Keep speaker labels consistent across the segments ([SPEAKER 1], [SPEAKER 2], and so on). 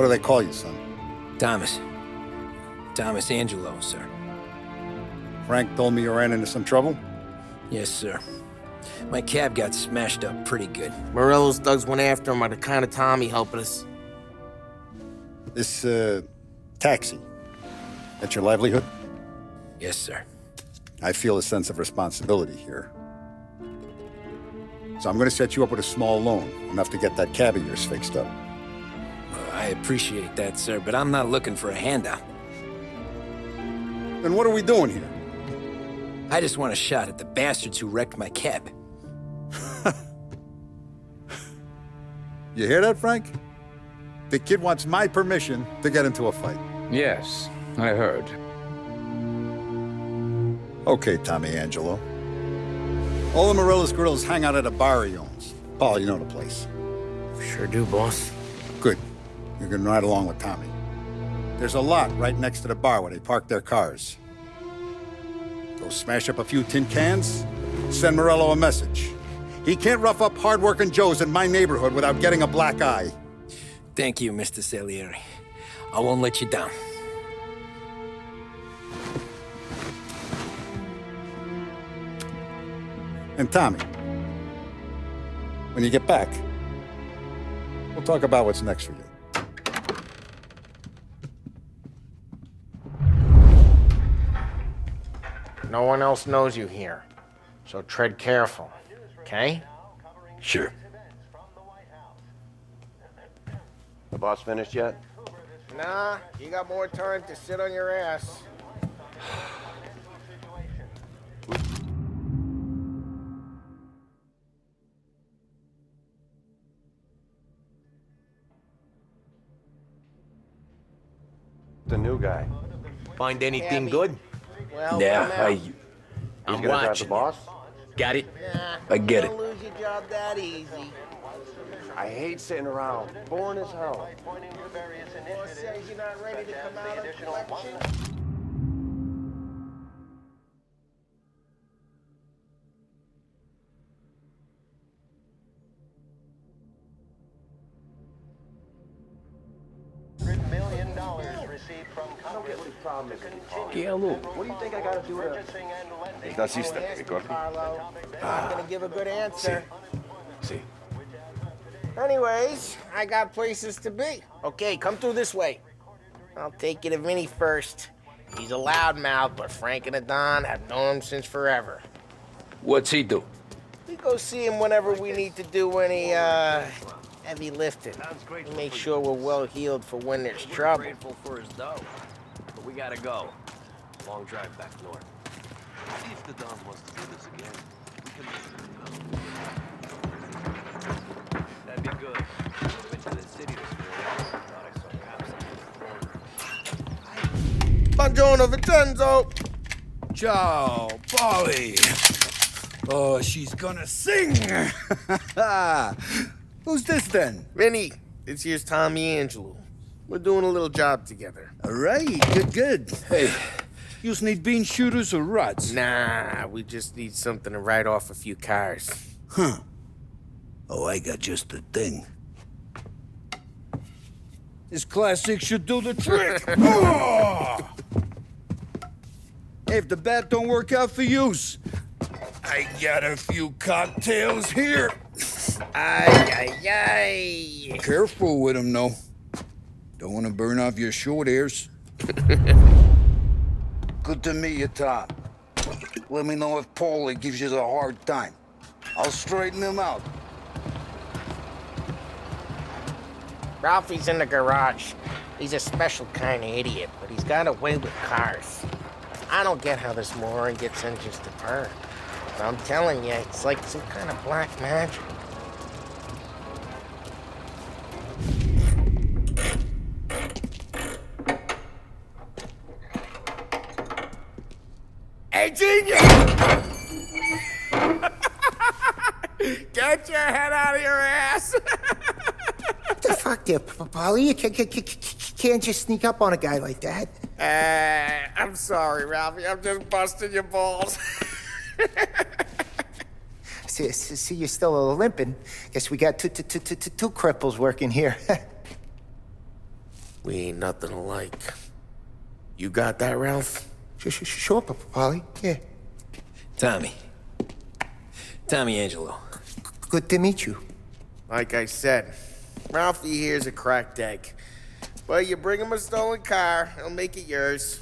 [SPEAKER 1] What do they call you, son?
[SPEAKER 2] Thomas. Thomas Angelo, sir.
[SPEAKER 1] Frank told me you ran into some trouble?
[SPEAKER 2] Yes, sir. My cab got smashed up pretty good.
[SPEAKER 3] Morello's thugs went after him on account of Tommy helping us.
[SPEAKER 1] This, taxi, that's your livelihood?
[SPEAKER 2] Yes, sir.
[SPEAKER 1] I feel a sense of responsibility here. So I'm gonna set you up with a small loan, enough to get that cab of yours fixed up.
[SPEAKER 2] I appreciate that, sir, but I'm not looking for a handout.
[SPEAKER 1] Then what are we doing here?
[SPEAKER 2] I just want a shot at the bastards who wrecked my cab.
[SPEAKER 1] You hear that, Frank? The kid wants my permission to get into a fight.
[SPEAKER 4] Yes, I heard.
[SPEAKER 1] Okay, Tommy Angelo. All the Morella's grills hang out at a bar he owns. Paul, you know the place.
[SPEAKER 3] Sure do, boss.
[SPEAKER 1] Good. You can ride along with Tommy. There's a lot right next to the bar where they park their cars. Go smash up a few tin cans, send Morello a message. He can't rough up hard-working Joes in my neighborhood without getting a black eye.
[SPEAKER 2] Thank you, Mr. Salieri. I won't let you down.
[SPEAKER 1] And Tommy, when you get back, we'll talk about what's next for you.
[SPEAKER 3] No one else knows you here, so tread careful, okay?
[SPEAKER 2] Sure.
[SPEAKER 5] The boss finished yet?
[SPEAKER 3] Nah, you got more time to sit on your ass.
[SPEAKER 5] The new guy.
[SPEAKER 6] Find anything
[SPEAKER 3] Cabby.
[SPEAKER 6] good?
[SPEAKER 3] Well,
[SPEAKER 2] Yeah,
[SPEAKER 3] come out.
[SPEAKER 5] He's
[SPEAKER 6] I'm
[SPEAKER 5] gonna drive the
[SPEAKER 6] watching.
[SPEAKER 5] boss?
[SPEAKER 6] Got it?
[SPEAKER 3] Nah,
[SPEAKER 2] I get
[SPEAKER 3] you
[SPEAKER 2] it.
[SPEAKER 3] don't lose your job that easy.
[SPEAKER 5] I hate sitting around. Boring as hell.
[SPEAKER 3] Boss says you're not ready to come out of collection.
[SPEAKER 7] $100 million received from Congress to continue
[SPEAKER 5] What do you think I gotta do to...
[SPEAKER 7] purchasing and lending.
[SPEAKER 5] Das ist der, Ricordi?
[SPEAKER 3] Carlo, I'm not gonna give a good answer.
[SPEAKER 5] See.
[SPEAKER 3] Anyways, I got places to be. Okay, come through this way. I'll take you to Vinny first. He's a loudmouth, but Frank and the Don have known him since forever.
[SPEAKER 2] What's he do?
[SPEAKER 3] We go see him whenever we need to do any, heavy lifting. We make sure we're well healed for when there's trouble.
[SPEAKER 6] Grateful for his dough. But we gotta go. Long drive back north.
[SPEAKER 8] See if the Don wants to do this again. We can make it go.
[SPEAKER 6] That'd be good. I went to the city this morning. Thought I saw cops on the corner.
[SPEAKER 3] Buongiorno, Vincenzo!
[SPEAKER 9] Ciao, Polly. Oh, she's gonna sing. Who's this then?
[SPEAKER 3] Vinny, this here's Tommy Angelo. We're doing a little job together.
[SPEAKER 9] All right, good. Hey, you need bean shooters or rods?
[SPEAKER 3] Nah, we just need something to write off a few cars.
[SPEAKER 9] Huh. Oh, I got just the thing. This classic should do the trick. Oh! Hey, if the bat don't work out for yous, I got a few cocktails here.
[SPEAKER 3] Ay.
[SPEAKER 9] Careful with them, though. Don't want to burn off your short hairs. Good to meet you, Tom. Let me know if Paulie gives you the hard time. I'll straighten him out.
[SPEAKER 3] Ralphie's in the garage. He's a special kind of idiot, but he's got a way with cars. I don't get how this moron gets engines to burn. But I'm telling you, it's like some kind of black magic. Hey, genius! Get your head out of your ass!
[SPEAKER 10] What the fuck there, Polly? You can't just sneak up on a guy like that.
[SPEAKER 3] I'm sorry, Ralphie. I'm just busting your balls.
[SPEAKER 10] See, you're still limping. Guess we got two cripples working here.
[SPEAKER 3] We ain't nothing alike. You got that, Ralph?
[SPEAKER 10] Sure, Paulie. Yeah.
[SPEAKER 2] Tommy. Tommy Angelo.
[SPEAKER 10] Good to meet you.
[SPEAKER 3] Like I said, Ralphie here's a cracked egg. But you bring him a stolen car, he'll make it yours.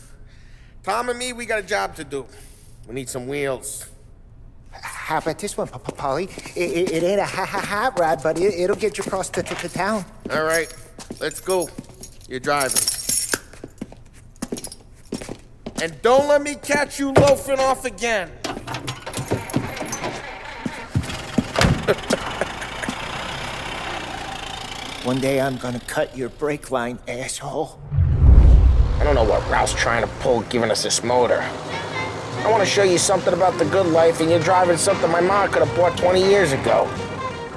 [SPEAKER 3] Tom and me, we got a job to do. We need some wheels.
[SPEAKER 10] How about this one, Paulie? It ain't a hot rod, but it'll get you across to town.
[SPEAKER 3] All right, let's go. You're driving. And don't let me catch you loafing off again.
[SPEAKER 10] One day I'm gonna cut your brake line, asshole.
[SPEAKER 3] I don't know what Ralph's trying to pull giving us this motor. I want to show you something about the good life, and you're driving something my mom could have bought 20 years ago.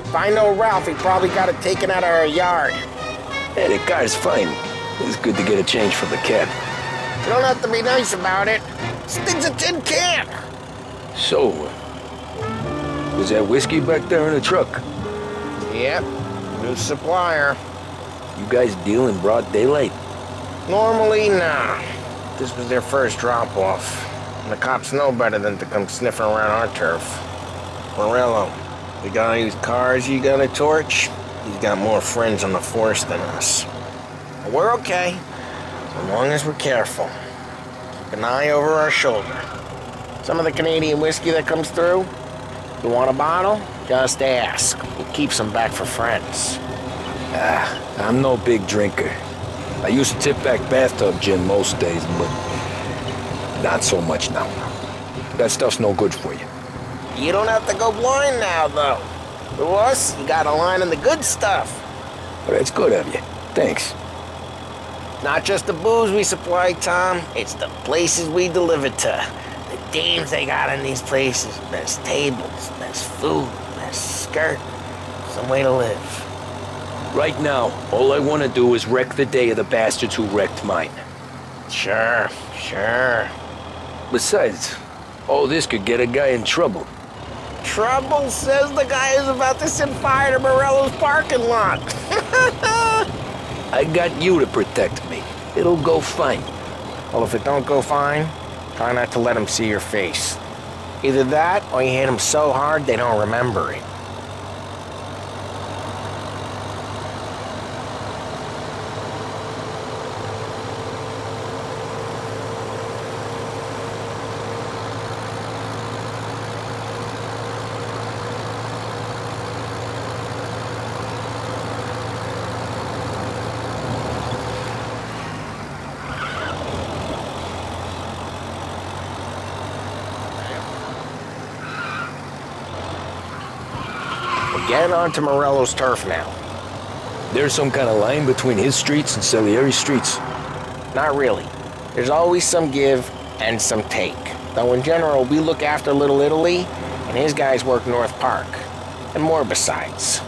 [SPEAKER 3] If I know Ralph, he probably got it taken out of our yard.
[SPEAKER 2] Hey, the car's fine. It's good to get a change from the cab.
[SPEAKER 3] You don't have to be nice about it. This thing's a tin can.
[SPEAKER 2] So, was that whiskey back there in the truck?
[SPEAKER 3] Yep, new supplier.
[SPEAKER 2] You guys deal in broad daylight?
[SPEAKER 3] Normally, nah. This was their first drop-off. And the cops know better than to come sniffing around our turf. Morello, the guy whose cars you got a torch, he's got more friends on the force than us. But we're okay, as long as we're careful. Keep an eye over our shoulder. Some of the Canadian whiskey that comes through, you want a bottle? Just ask. We'll keep some back for friends.
[SPEAKER 2] I'm no big drinker. I used to tip back bathtub gin most days, but not so much now. That stuff's no good for you.
[SPEAKER 3] You don't have to go blind now, though. To us, you got a line in the good stuff.
[SPEAKER 2] Well, that's good of you. Thanks.
[SPEAKER 3] Not just the booze we supply, Tom. It's the places we deliver to. The dames they got in these places. Best tables, best food, best skirt. Some way to live.
[SPEAKER 2] Right now, all I want to do is wreck the day of the bastards who wrecked mine.
[SPEAKER 3] Sure.
[SPEAKER 2] Besides, all this could get a guy in trouble.
[SPEAKER 3] Trouble says the guy is about to set fire to Morello's parking lot.
[SPEAKER 2] I got you to protect me. It'll go fine.
[SPEAKER 3] Well, if it don't go fine, try not to let them see your face. Either that, or you hit them so hard they don't remember it. Get onto Morello's turf now.
[SPEAKER 2] There's some kind of line between his streets and Salieri's streets.
[SPEAKER 3] Not really. There's always some give and some take. Though in general, we look after Little Italy, and his guys work North Park. And more besides.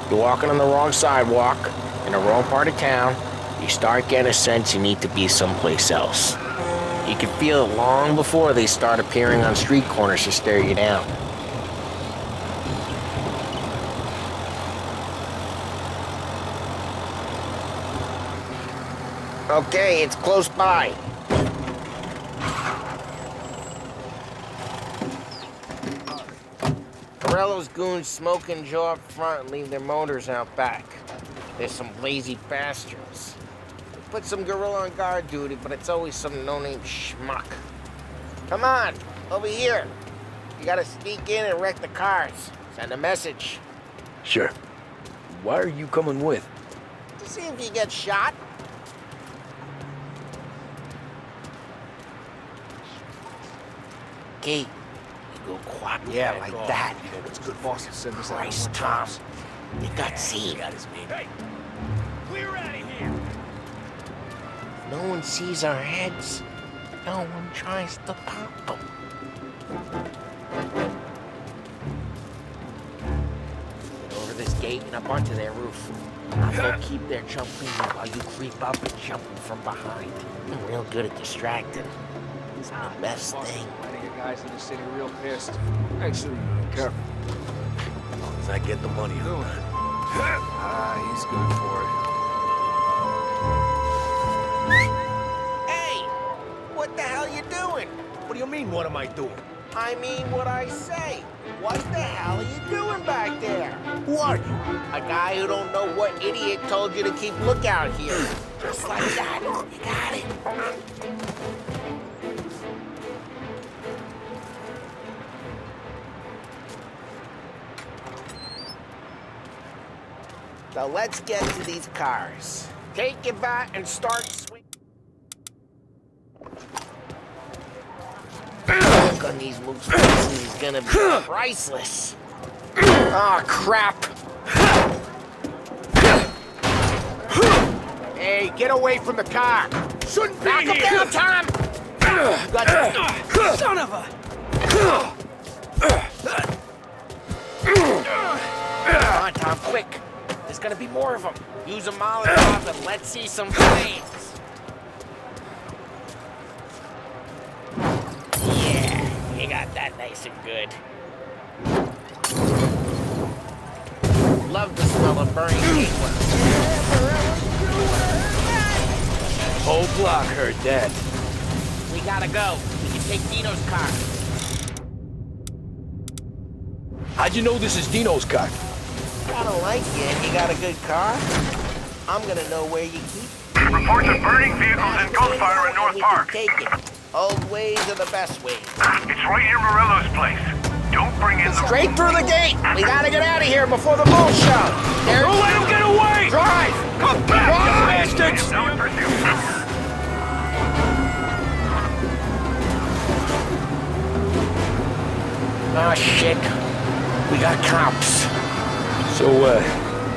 [SPEAKER 3] You're walking on the wrong sidewalk, in the wrong part of town, you start getting a sense you need to be someplace else. You can feel it long before they start appearing on street corners to stare you down. Okay, it's close by. Morello's goons smoke and jaw up front and leave their motors out back. There's some lazy bastards. They put some gorilla on guard duty, but it's always some no-name schmuck. Come on, over here. You gotta sneak in and wreck the cars. Send a message.
[SPEAKER 2] Sure. Why are you coming with?
[SPEAKER 3] To see if you get shot. Okay, you go quiet. Yeah, like that.
[SPEAKER 8] It's good boss to send us out.
[SPEAKER 3] Christ, Tom. You got seen.
[SPEAKER 8] Hey, clear out of here.
[SPEAKER 3] No one sees our heads. No one tries to pop them. Get over this gate and up onto their roof. I'll keep their jumping while you creep up and jump them from behind. I'm real good at distracting. It's the best thing.
[SPEAKER 8] Guys in the city real pissed. Actually, careful.
[SPEAKER 6] As long as I get the money.
[SPEAKER 8] He's good for it.
[SPEAKER 3] Hey! What the hell you doing?
[SPEAKER 2] What do you mean, what am I doing?
[SPEAKER 3] I mean what I say. What the hell are you doing back there?
[SPEAKER 2] Who are you?
[SPEAKER 3] A guy who don't know what idiot told you to keep lookout here. Just like that. You got it. So let's get to these cars. Take your bat and start swinging. Look on these moves faces is gonna be priceless. Oh, crap. Hey, get away from the car.
[SPEAKER 2] Shouldn't be
[SPEAKER 3] Knock him
[SPEAKER 2] here.
[SPEAKER 3] down, Tom. You got
[SPEAKER 2] Son of a...
[SPEAKER 3] Come on, Tom, quick. There's gonna be more of them. Use a Molotov and let's see some flames. Yeah, you got that nice and good. Love the smell of burning gateway.
[SPEAKER 2] Whole block heard that.
[SPEAKER 3] We gotta go. We can take Dino's car.
[SPEAKER 2] How'd you know this is Dino's car?
[SPEAKER 3] I don't like it. You got a good car? I'm gonna know where you keep it.
[SPEAKER 11] Reports of burning vehicles and gunfire in North Park.
[SPEAKER 3] Take it. Old ways are the best ways.
[SPEAKER 11] It's right near Morello's place. Don't bring in the...
[SPEAKER 3] Straight through the gate. We gotta get out of here before the bull show. There.
[SPEAKER 2] Don't let him get away!
[SPEAKER 3] Drive!
[SPEAKER 11] Come back!
[SPEAKER 3] Drive!
[SPEAKER 2] Bastards!
[SPEAKER 11] Now in pursuit.
[SPEAKER 3] Oh, shit. We got cops.
[SPEAKER 2] So,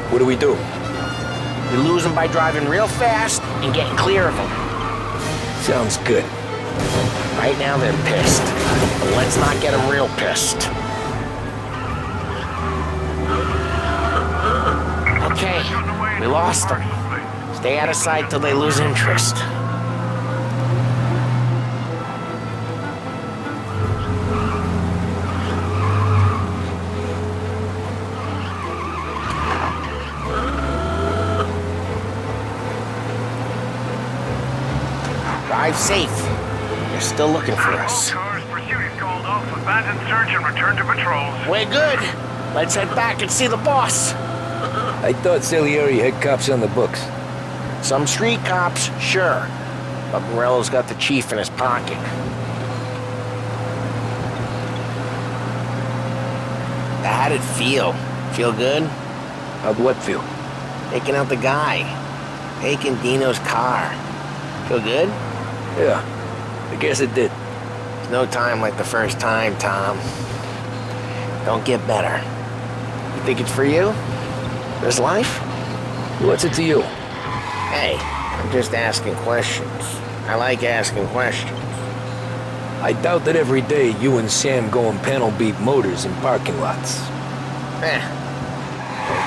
[SPEAKER 2] what do we do?
[SPEAKER 3] We lose them by driving real fast and getting clear of them.
[SPEAKER 2] Sounds good.
[SPEAKER 3] Right now, they're pissed. But let's not get them real pissed. Okay, we lost them. Stay out of sight till they lose interest. Drive safe. They're still looking for us.
[SPEAKER 11] Cars, pursuit is called off. Abandon search and return to patrols.
[SPEAKER 3] We're good. Let's head back and see the boss.
[SPEAKER 2] I thought Salieri had cops on the books.
[SPEAKER 3] Some street cops, sure. But Morello's got the chief in his pocket. How'd it feel? Feel good?
[SPEAKER 2] How'd what feel?
[SPEAKER 3] Taking out the guy. Taking Dino's car. Feel good?
[SPEAKER 2] Yeah, I guess it did.
[SPEAKER 3] There's no time like the first time, Tom. Don't get better. You think it's for you? This life?
[SPEAKER 2] What's it to you?
[SPEAKER 3] Hey, I'm just asking questions. I like asking questions.
[SPEAKER 2] I doubt that every day you and Sam go and panel beat motors in parking lots.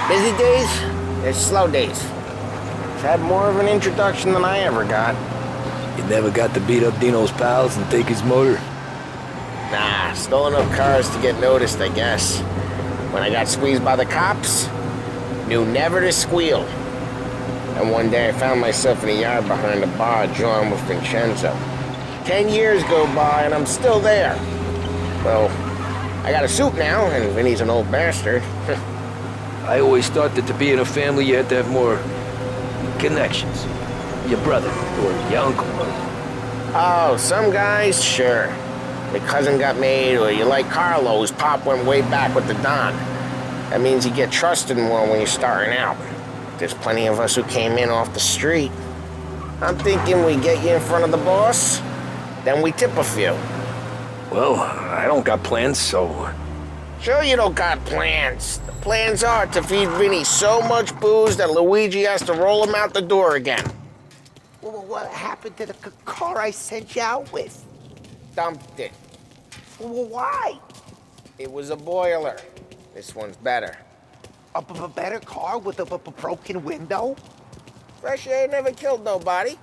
[SPEAKER 3] Busy days, there's slow days. I've had more of an introduction than I ever got.
[SPEAKER 2] You never got to beat up Dino's pals and take his motor?
[SPEAKER 3] Nah, stole enough cars to get noticed, I guess. When I got squeezed by the cops, knew never to squeal. And one day I found myself in a yard behind a bar drawn with Vincenzo. 10 years go by and I'm still there. Well, I got a suit now, and Vinny's an old bastard.
[SPEAKER 2] I always thought that to be in a family you had to have more connections. Your brother, or your uncle.
[SPEAKER 3] Oh, some guys, sure. Your cousin got made, or you like Carlo's pop went way back with the Don. That means you get trusted more when you're starting out. There's plenty of us who came in off the street. I'm thinking we get you in front of the boss, then we tip a few.
[SPEAKER 2] Well, I don't got plans, so...
[SPEAKER 3] Sure you don't got plans. The plans are to feed Vinny so much booze that Luigi has to roll him out the door again.
[SPEAKER 10] Well, what happened to the car I sent you out with?
[SPEAKER 3] Dumped it.
[SPEAKER 10] Well, why?
[SPEAKER 3] It was a boiler. This one's better.
[SPEAKER 10] A better car with a broken window?
[SPEAKER 3] Fresh air never killed nobody.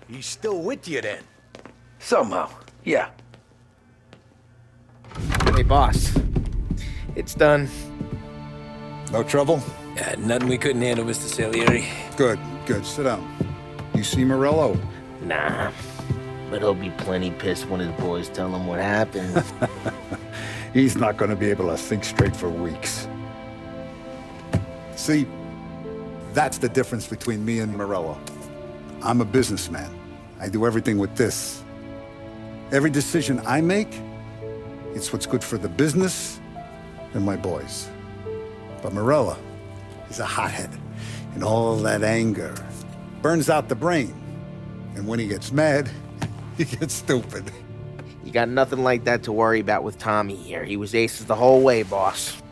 [SPEAKER 2] He's still with you then? Somehow. Yeah.
[SPEAKER 3] Hey, boss. It's done.
[SPEAKER 1] No trouble?
[SPEAKER 2] Yeah, nothing we couldn't handle, Mr. Salieri.
[SPEAKER 1] Good, good. Sit down. You see Morello?
[SPEAKER 3] Nah. But he'll be plenty pissed when his boys tell him what happened.
[SPEAKER 1] He's not going to be able to think straight for weeks. See, that's the difference between me and Morello. I'm a businessman. I do everything with this. Every decision I make, it's what's good for the business and my boys. But Morello is a hothead, and all that anger burns out the brain. And when he gets mad, he gets stupid.
[SPEAKER 3] You got nothing like that to worry about with Tommy here. He was aces the whole way, boss.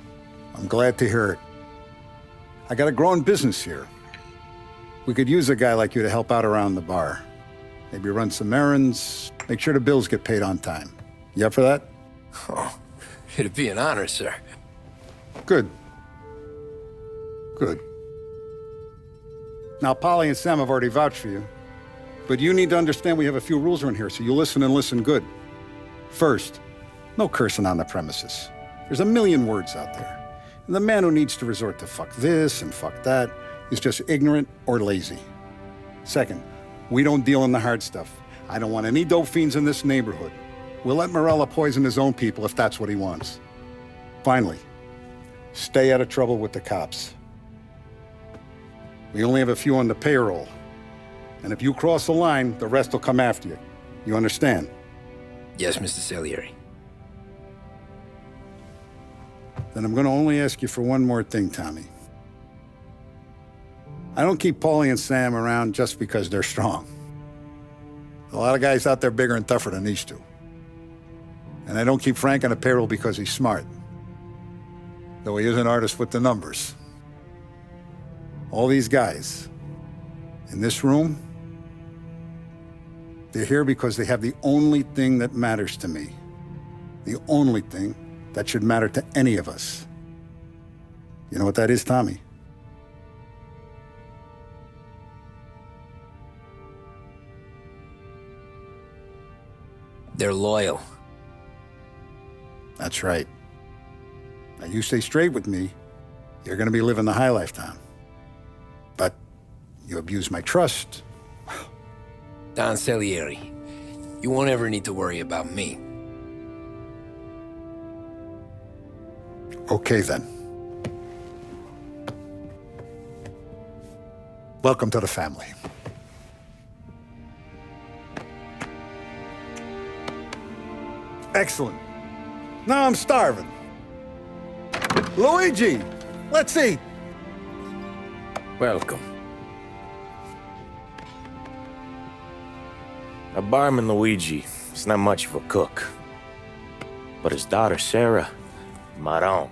[SPEAKER 1] I'm glad to hear it. I got a growing business here. We could use a guy like you to help out around the bar. Maybe run some errands, make sure the bills get paid on time. You up for that?
[SPEAKER 2] Oh, it'd be an honor, sir.
[SPEAKER 1] Good. Good. Now, Polly and Sam have already vouched for you. But you need to understand we have a few rules around here, so you listen and listen good. First, no cursing on the premises. There's a million words out there. And the man who needs to resort to fuck this and fuck that is just ignorant or lazy. Second, we don't deal in the hard stuff. I don't want any dope fiends in this neighborhood. We'll let Morello poison his own people if that's what he wants. Finally, stay out of trouble with the cops. We only have a few on the payroll. And if you cross the line, the rest will come after you. You understand?
[SPEAKER 2] Yes, Mr. Salieri.
[SPEAKER 1] Then I'm going to only ask you for one more thing, Tommy. I don't keep Paulie and Sam around just because they're strong. A lot of guys out there bigger and tougher than these two. And I don't keep Frank on the payroll because he's smart. Though he is an artist with the numbers. All these guys in this room, they're here because they have the only thing that matters to me. The only thing that should matter to any of us. You know what that is, Tommy?
[SPEAKER 2] They're loyal.
[SPEAKER 1] That's right. Now you stay straight with me, you're gonna be living the high lifetime. But you abuse my trust.
[SPEAKER 2] Don Salieri, you won't ever need to worry about me.
[SPEAKER 1] Okay, then. Welcome to the family. Excellent. Now I'm starving. Luigi, let's eat.
[SPEAKER 4] Welcome.
[SPEAKER 12] A barman Luigi is not much of a cook. But his daughter Sarah, Maron.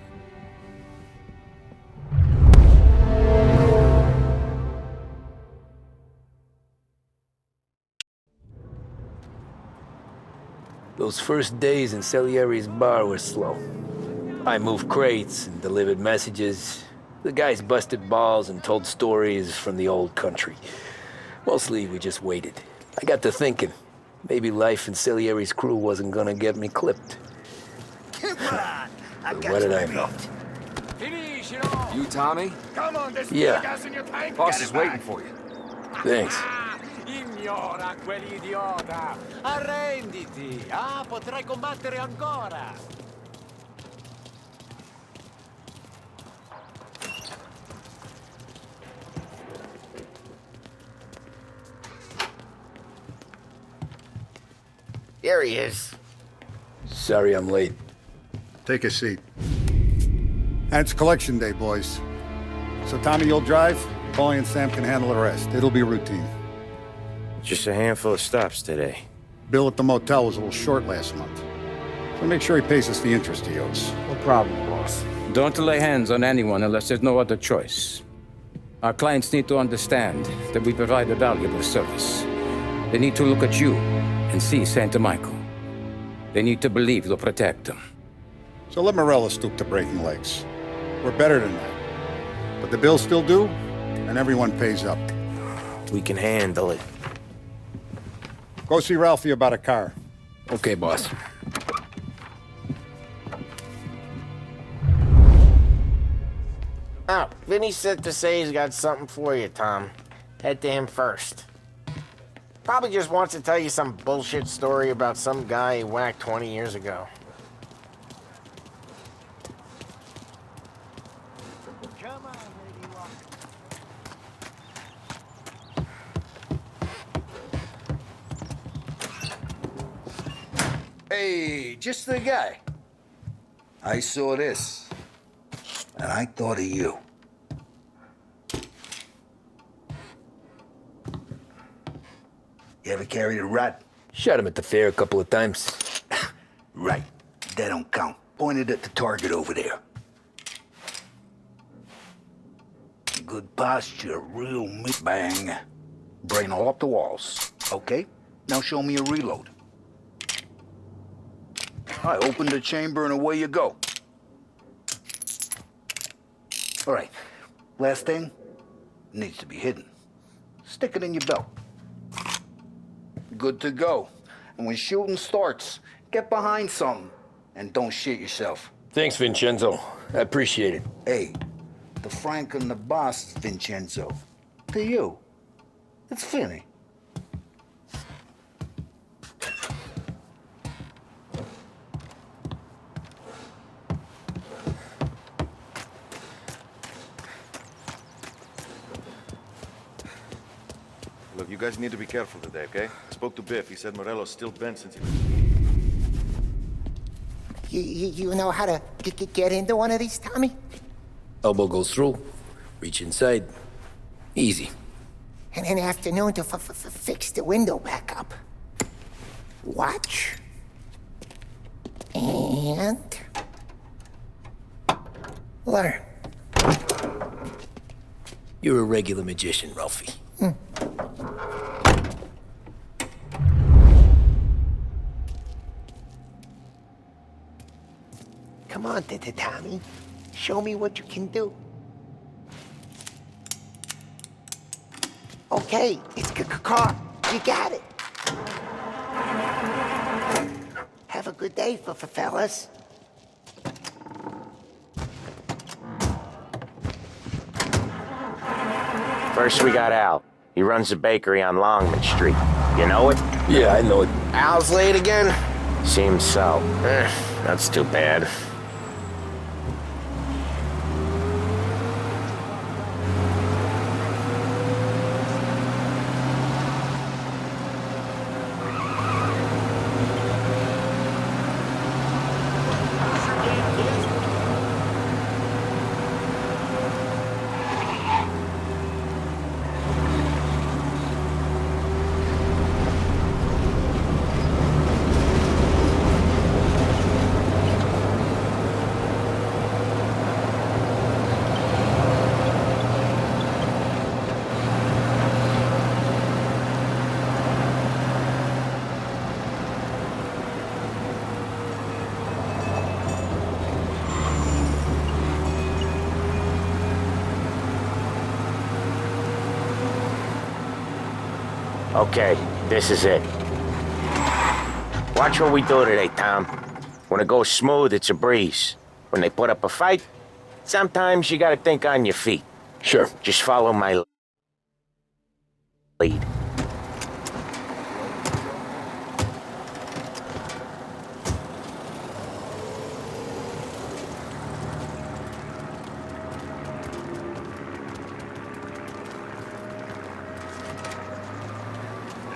[SPEAKER 2] Those first days in Salieri's bar were slow. I moved crates and delivered messages. The guys busted balls and told stories from the old country. Mostly, we just waited. I got to thinking, maybe life in Salieri's crew wasn't gonna get me clipped. What did I know?
[SPEAKER 13] You Tommy?
[SPEAKER 11] Come on, there's
[SPEAKER 2] Yeah.
[SPEAKER 11] gas in your tank.
[SPEAKER 13] Boss
[SPEAKER 11] Get
[SPEAKER 13] is
[SPEAKER 11] it
[SPEAKER 13] waiting
[SPEAKER 11] back.
[SPEAKER 13] for you.
[SPEAKER 2] Thanks.
[SPEAKER 6] Ignora quell'idiota! Arrenditi! Ah, potrai combattere ancora!
[SPEAKER 3] There he is.
[SPEAKER 2] Sorry I'm late.
[SPEAKER 1] Take a seat. And it's collection day, boys. So Tommy, you'll drive. Paulie and Sam can handle the rest. It'll be routine.
[SPEAKER 12] Just a handful of stops today.
[SPEAKER 1] Bill at the motel was a little short last month. So make sure he pays us the interest he owes.
[SPEAKER 3] No problem, boss.
[SPEAKER 4] Don't lay hands on anyone unless there's no other choice. Our clients need to understand that we provide a valuable service. They need to look at you and see Santa Michael. They need to believe you'll protect them.
[SPEAKER 1] So let Morello stoop to breaking legs. We're better than that. But the bills still due, and everyone pays up.
[SPEAKER 12] We can handle it.
[SPEAKER 1] Go see Ralphie about a car.
[SPEAKER 2] Okay, boss.
[SPEAKER 3] Oh, Vinny said to say he's got something for you, Tom. Head to him first. Probably just wants to tell you some bullshit story about some guy he whacked 20 years ago.
[SPEAKER 9] Hey, just the guy. I saw this, and I thought of you. You ever carried a rat?
[SPEAKER 2] Shot him at the fair a couple of times.
[SPEAKER 9] Right. That don't count. Pointed at the target over there. Good posture, real bang. Brain all up the walls. Okay, now show me a reload. I open the chamber and away you go. All right, last thing, needs to be hidden. Stick it in your belt. Good to go. And when shooting starts, get behind something and don't shit yourself.
[SPEAKER 2] Thanks, Vincenzo. I appreciate it.
[SPEAKER 9] Hey, the Frank and the boss, Vincenzo. To you, it's Vinny.
[SPEAKER 8] Look, you guys need to be careful today, okay? I spoke to Biff. He said Morello's still bent since he was...
[SPEAKER 10] You know how to get into one of these, Tommy?
[SPEAKER 2] Elbow goes through. Reach inside. Easy.
[SPEAKER 10] And an afternoon to fix the window back up. Watch. And... learn.
[SPEAKER 2] You're a regular magician, Ralphie.
[SPEAKER 10] Come on, Tommy. Show me what you can do. Okay, it's car. You got it. Have a good day, fellas.
[SPEAKER 12] First we got Al. He runs a bakery on Longman Street. You know it?
[SPEAKER 2] Yeah, I know it.
[SPEAKER 3] Al's late again?
[SPEAKER 12] Seems so. That's too bad. Okay, this is it. Watch what we do today, Tom. When it goes smooth, it's a breeze. When they put up a fight, sometimes you gotta think on your feet.
[SPEAKER 2] Sure.
[SPEAKER 12] Just follow my lead.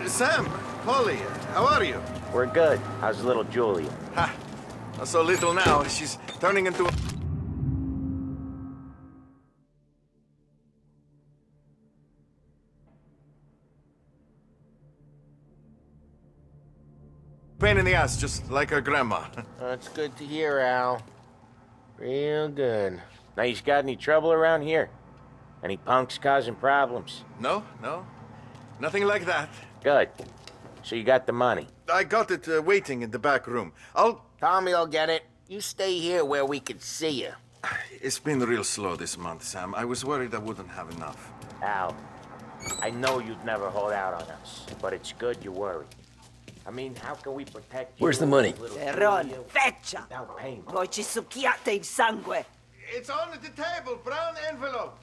[SPEAKER 8] Sam, Polly, how are you?
[SPEAKER 12] We're good. How's little Julia?
[SPEAKER 8] Ha! Not so little now. She's turning into a... pain in the ass, just like her grandma.
[SPEAKER 3] That's good to hear, Al. Real good.
[SPEAKER 12] Now, you got any trouble around here? Any punks causing problems?
[SPEAKER 8] No. Nothing like that.
[SPEAKER 12] Good. So you got the money?
[SPEAKER 8] I got it waiting in the back room.
[SPEAKER 3] Tommy'll get it. You stay here where we can see you.
[SPEAKER 8] It's been real slow this month, Sam. I was worried I wouldn't have enough.
[SPEAKER 12] Al, I know you'd never hold out on us, but it's good you're worried. I mean, how can we protect you?
[SPEAKER 2] Where's the money?
[SPEAKER 14] Ron, feccia!
[SPEAKER 12] Without pain.
[SPEAKER 14] Voi ci succhiate il sangue!
[SPEAKER 5] It's on the table, brown envelope.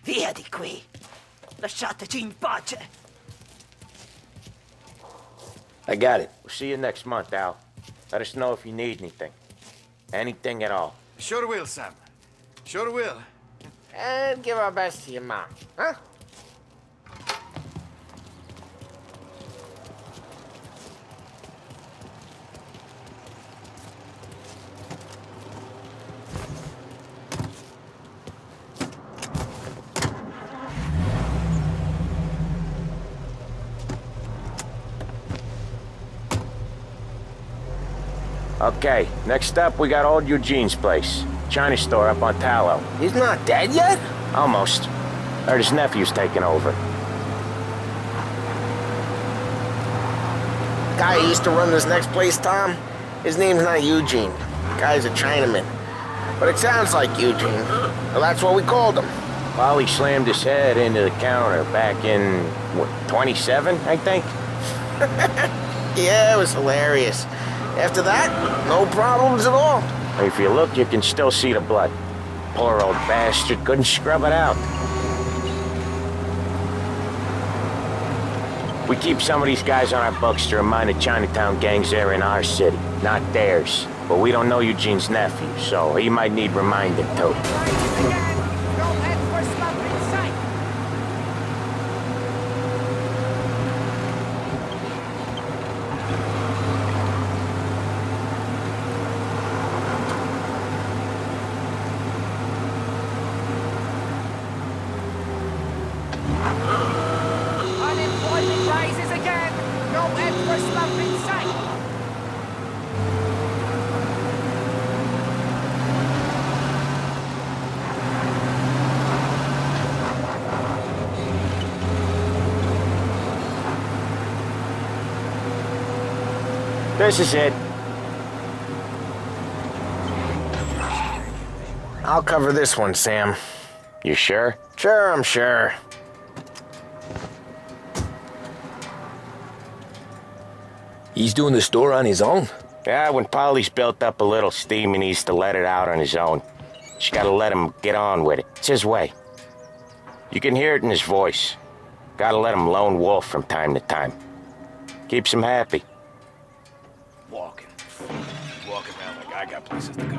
[SPEAKER 14] Via di qui! Lasciateci in pace!
[SPEAKER 2] I got it.
[SPEAKER 12] We'll see you next month, Al. Let us know if you need anything. Anything at all.
[SPEAKER 5] Sure will, Sam. Sure will.
[SPEAKER 3] And give our best to your mom, huh?
[SPEAKER 12] Okay, next up, we got old Eugene's place. China store up on Tallow.
[SPEAKER 3] He's not dead yet?
[SPEAKER 12] Almost. Heard his nephew's taking over.
[SPEAKER 3] Guy who used to run this next place, Tom, his name's not Eugene. Guy's a Chinaman. But it sounds like Eugene. Well, that's what we called him.
[SPEAKER 12] Polly slammed his head into the counter back in, what, 27, I think?
[SPEAKER 3] Yeah, it was hilarious. After that, no problems at all.
[SPEAKER 12] If you look, you can still see the blood. Poor old bastard couldn't scrub it out. We keep some of these guys on our books to remind the Chinatown gangs they're in our city, not theirs. But we don't know Eugene's nephew, so he might need reminding too.
[SPEAKER 14] Unemployment rises again! No end for slump in sight!
[SPEAKER 12] This is it.
[SPEAKER 3] I'll cover this one, Sam.
[SPEAKER 12] You sure?
[SPEAKER 3] Sure, I'm sure.
[SPEAKER 2] He's doing the store on his own?
[SPEAKER 12] Yeah, when Polly's built up a little steam, he needs to let it out on his own. Just gotta let him get on with it. It's his way. You can hear it in his voice. Gotta let him lone wolf from time to time. Keeps him happy.
[SPEAKER 8] Walking around like I got places to go.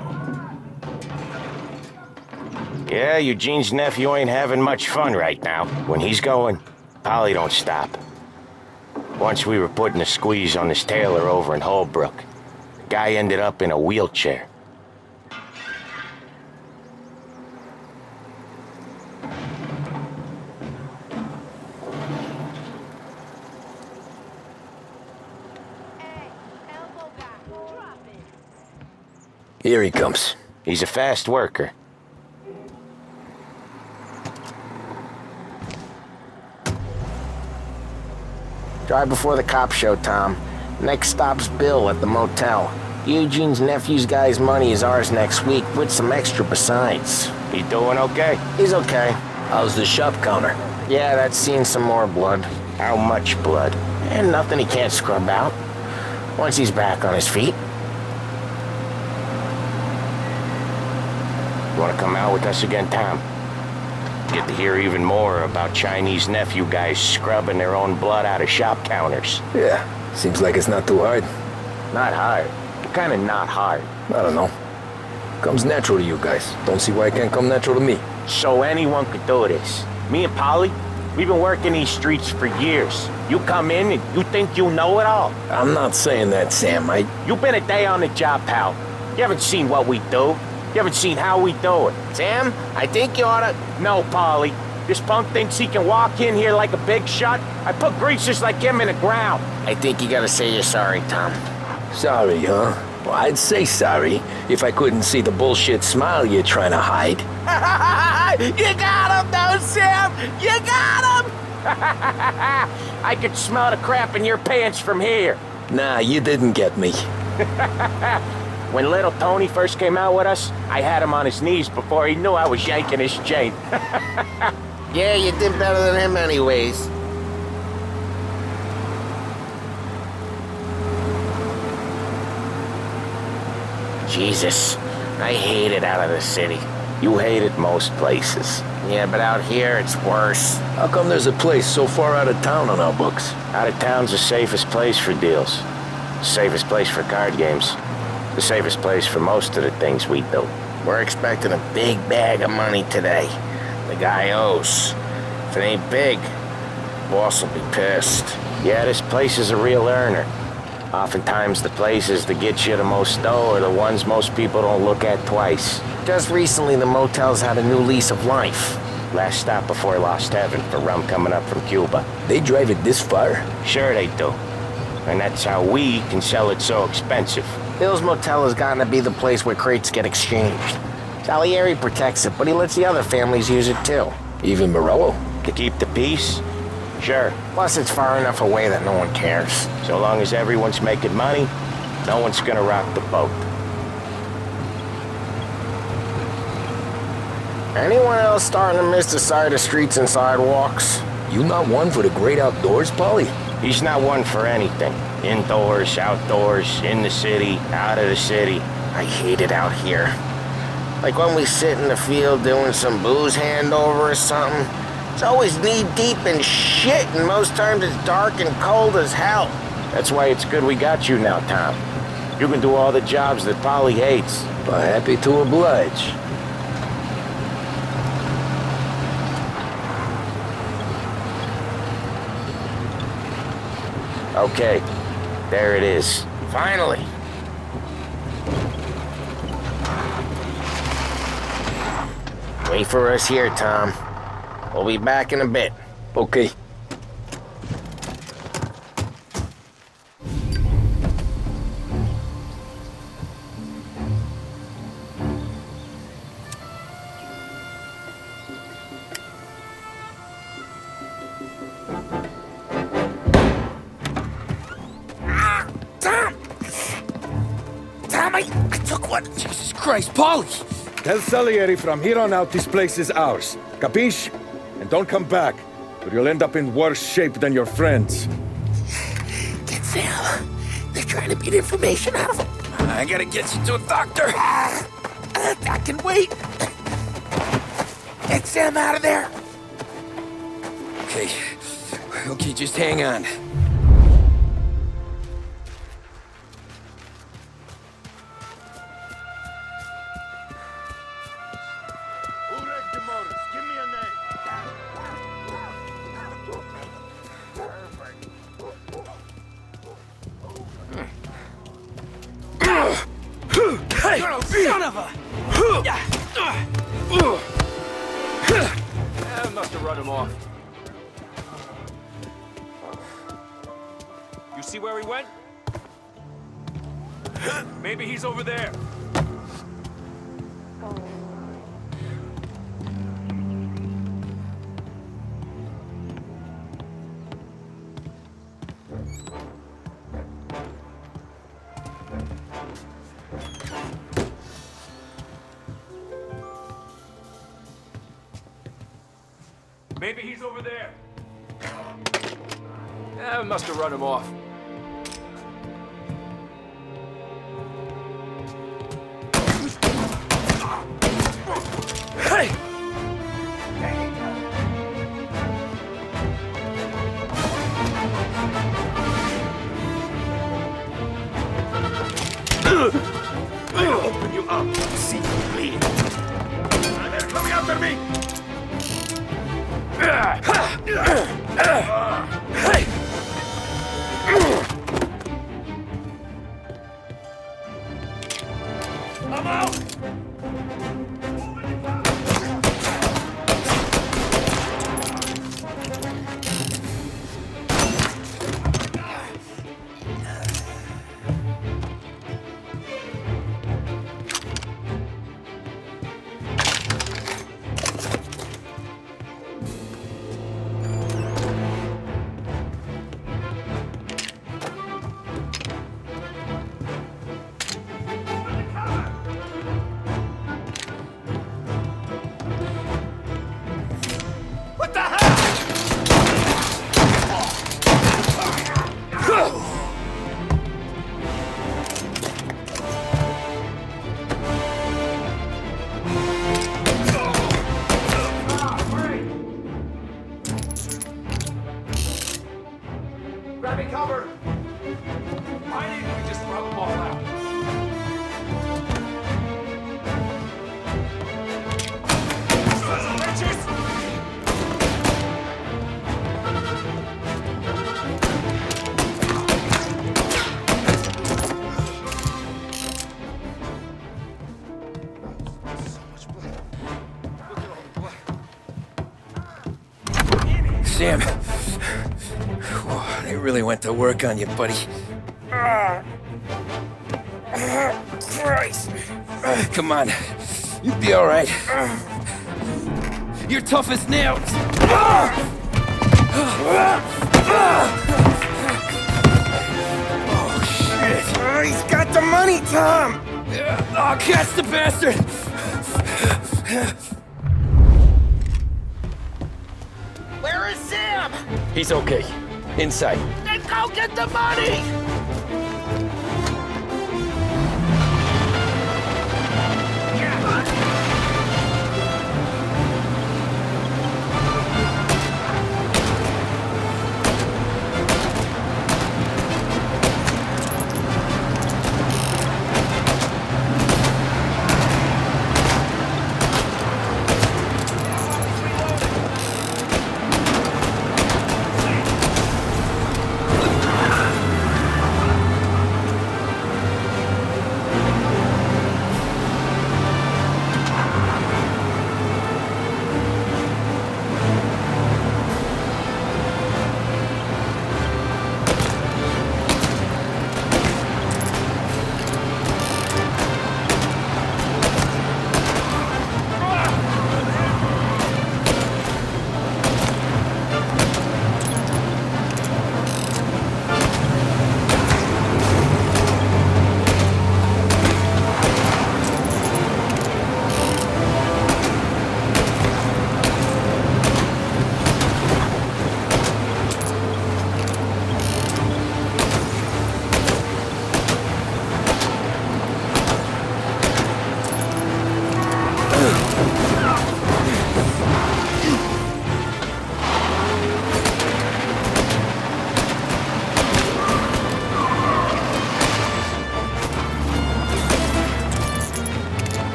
[SPEAKER 12] Yeah, Eugene's nephew ain't having much fun right now. When he's going, Polly don't stop. Once we were putting a squeeze on this tailor over in Holbrook. The guy ended up in a wheelchair.
[SPEAKER 2] Here he comes.
[SPEAKER 12] He's a fast worker.
[SPEAKER 3] Drive before the cops show, Tom. Next stop's Bill at the motel. Eugene's nephew's guy's money is ours next week, with some extra besides.
[SPEAKER 12] He doing okay?
[SPEAKER 3] He's okay.
[SPEAKER 2] How's the shop counter?
[SPEAKER 3] Yeah, that's seen some more blood.
[SPEAKER 12] How much blood?
[SPEAKER 3] And nothing he can't scrub out. Once he's back on his feet.
[SPEAKER 12] You wanna come out with us again, Tom? Get to hear even more about Chinese nephew guys scrubbing their own blood out of shop counters.
[SPEAKER 2] Yeah, seems like it's not too hard.
[SPEAKER 12] Not hard. Kinda not hard.
[SPEAKER 2] I don't know. Comes natural to you guys. Don't see why it can't come natural to me.
[SPEAKER 12] So anyone could do this. Me and Polly, we've been working these streets for years. You come in and you think you know it all.
[SPEAKER 2] I'm not saying that, Sam.
[SPEAKER 12] You've been a day on the job, pal. You haven't seen what we do. You haven't seen how we do it.
[SPEAKER 3] Sam, I think you oughta...
[SPEAKER 12] No, Polly. This punk thinks he can walk in here like a big shot. I put greasers like him in the ground.
[SPEAKER 3] I think you gotta say you're sorry, Tom.
[SPEAKER 2] Sorry, huh? Well, I'd say sorry if I couldn't see the bullshit smile you're trying to hide.
[SPEAKER 12] You got him, though, Sam! You got him! I could smell the crap in your pants from here.
[SPEAKER 2] Nah, you didn't get me.
[SPEAKER 12] When little Tony first came out with us, I had him on his knees before he knew I was yanking his chain.
[SPEAKER 3] Yeah, you did better than him anyways. Jesus, I hate it out of the city.
[SPEAKER 12] You hate it most places.
[SPEAKER 3] Yeah, but out here it's worse.
[SPEAKER 2] How come there's a place so far out of town on our books?
[SPEAKER 12] Out of town's the safest place for deals. The safest place for card games. The safest place for most of the things we do.
[SPEAKER 3] We're expecting a big bag of money today. The guy owes. If it ain't big, boss will be pissed.
[SPEAKER 12] Yeah, this place is a real earner. Oftentimes the places that get you the most dough are the ones most people don't look at twice.
[SPEAKER 3] Just recently the motel's had a new lease of life.
[SPEAKER 12] Last stop before Lost Heaven for rum coming up from Cuba.
[SPEAKER 2] They drive it this far?
[SPEAKER 12] Sure they do. And that's how we can sell it so expensive.
[SPEAKER 3] Bill's Motel has gotten to be the place where crates get exchanged. Salieri protects it, but he lets the other families use it too.
[SPEAKER 2] Even Morello?
[SPEAKER 12] To keep the peace? Sure.
[SPEAKER 3] Plus it's far enough away that no one cares.
[SPEAKER 12] So long as everyone's making money, no one's gonna rock the boat.
[SPEAKER 3] Anyone else starting to miss the side of streets and sidewalks?
[SPEAKER 2] You not one for the great outdoors, Polly?
[SPEAKER 12] He's not one for anything. Indoors, outdoors, in the city, out of the city.
[SPEAKER 3] I hate it out here. Like when we sit in the field doing some booze handover or something. It's always knee-deep in shit, and most times it's dark and cold as hell.
[SPEAKER 12] That's why it's good we got you now, Tom. You can do all the jobs that Polly hates.
[SPEAKER 2] But happy to oblige.
[SPEAKER 12] Okay, there it is.
[SPEAKER 3] Finally. Wait for us here, Tom. We'll be back in a bit.
[SPEAKER 2] Okay.
[SPEAKER 14] Tom, I took one. Jesus Christ, Polly!
[SPEAKER 15] Tell Salieri from here on out this place is ours. Capiche? And don't come back, or you'll end up in worse shape than your friends.
[SPEAKER 14] Get Sam. They're trying to beat information out of him. I gotta get you to a doctor. I can wait. Get Sam out of there. Okay. Okay, just hang on.
[SPEAKER 13] Son of a! I must have run him off. You see where he went? Maybe he's over there. Maybe he's over there. I must have run him off. Hey! I'll open you up. See you bleed. They're coming after me! Hey! I'm out! What the hell?
[SPEAKER 6] Grabbing cover! Why didn't we just throw them all out?
[SPEAKER 2] Sam, whoa, they really went to work on you, buddy. Christ. Come on, you'll be all right. You're tough as nails. Oh, shit.
[SPEAKER 14] Oh, he's got the money, Tom!
[SPEAKER 2] Oh, catch the bastard!
[SPEAKER 3] Where is Sam?
[SPEAKER 2] He's okay. Inside.
[SPEAKER 3] Then go get the money!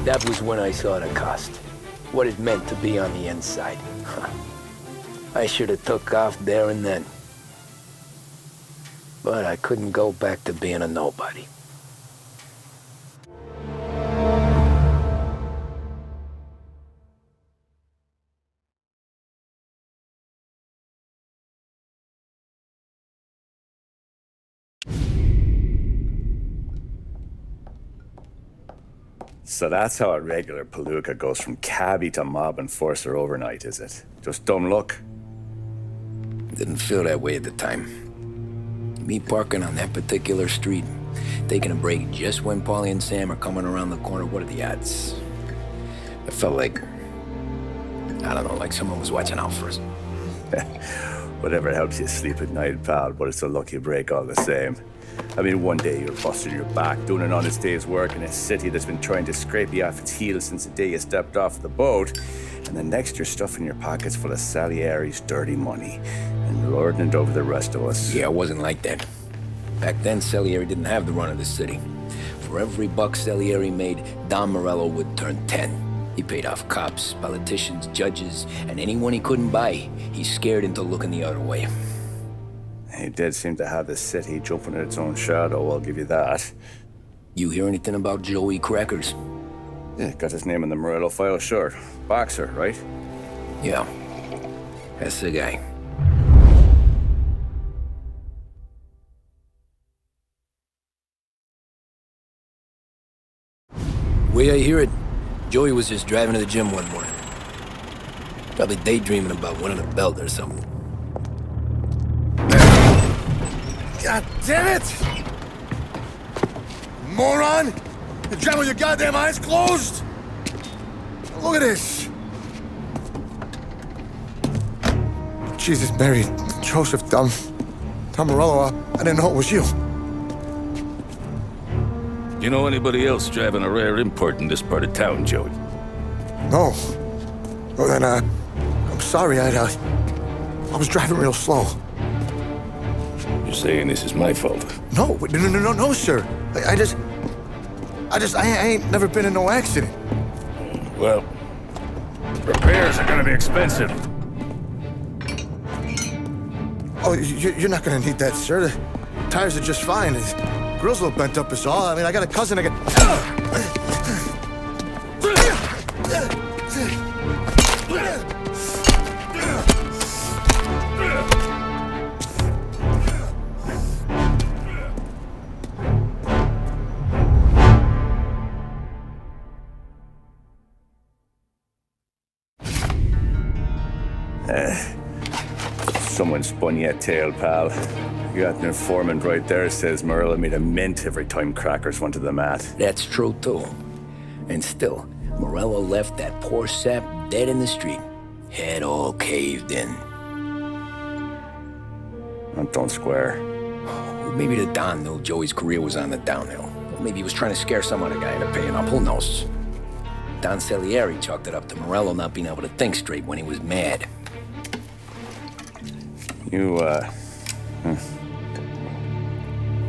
[SPEAKER 2] That was when I saw the cost. What it meant to be on the inside. I should have took off there and then. But I couldn't go back to being a nobody.
[SPEAKER 16] So that's how a regular palooka goes from cabbie to mob enforcer overnight, is it? Just dumb luck?
[SPEAKER 2] Didn't feel that way at the time. Me parking on that particular street, taking a break just when Paulie and Sam are coming around the corner, what are the odds? It felt like, I don't know, like someone was watching out for us.
[SPEAKER 16] Whatever helps you sleep at night, pal, but it's a lucky break all the same. I mean, one day you're busting your back, doing an honest day's work in a city that's been trying to scrape you off its heels since the day you stepped off the boat, and the next you're stuffing your pockets full of Salieri's dirty money and lording it over the rest of us.
[SPEAKER 2] Yeah, it wasn't like that. Back then, Salieri didn't have the run of the city. For every buck Salieri made, Don Morello would turn 10. He paid off cops, politicians, judges, and anyone he couldn't buy, he scared into looking the other way.
[SPEAKER 16] He did seem to have the city jumping at its own shadow, I'll give you that.
[SPEAKER 2] You hear anything about Joey Crackers?
[SPEAKER 16] Yeah, got his name in the Morello file, sure. Boxer, right?
[SPEAKER 2] Yeah, that's the guy. Way I hear it, Joey was just driving to the gym one morning. Probably daydreaming about winning a belt or something.
[SPEAKER 15] God damn it! Moron! You're driving with your goddamn eyes closed? Look at this! Jesus, Mary, Joseph, Tom Morello, I didn't know it was you.
[SPEAKER 17] You know anybody else driving a rare import in this part of town, Joey?
[SPEAKER 15] No. Well then, I'm sorry, I was driving real slow.
[SPEAKER 17] You're saying this is my fault?
[SPEAKER 15] No, sir. I ain't never been in no accident.
[SPEAKER 17] Well, repairs are gonna be expensive.
[SPEAKER 15] Oh, you're not gonna need that, sir. The tires are just fine. The grill's a little bent up is all. I mean, I got a cousin that
[SPEAKER 16] Someone spun you a tail, pal. You got an informant right there says Morello made a mint every time crackers went to the mat.
[SPEAKER 2] That's true, too. And still, Morello left that poor sap dead in the street. Head all caved in.
[SPEAKER 16] That don't square.
[SPEAKER 2] Well, maybe the Don knew Joey's career was on the downhill. Or maybe he was trying to scare some other guy into paying up. Who knows? Don Salieri chalked it up to Morello not being able to think straight when he was mad.
[SPEAKER 16] You,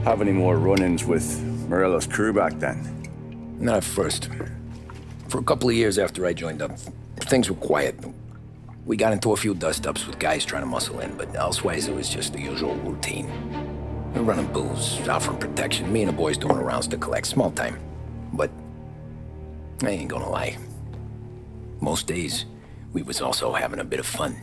[SPEAKER 16] have any more run-ins with Morello's crew back then?
[SPEAKER 2] Not at first. For a couple of years after I joined up, things were quiet. We got into a few dust-ups with guys trying to muscle in, but elsewise it was just the usual routine. We're running booze, offering protection, me and the boys doing rounds to collect, small time. But I ain't gonna lie. Most days, we was also having a bit of fun.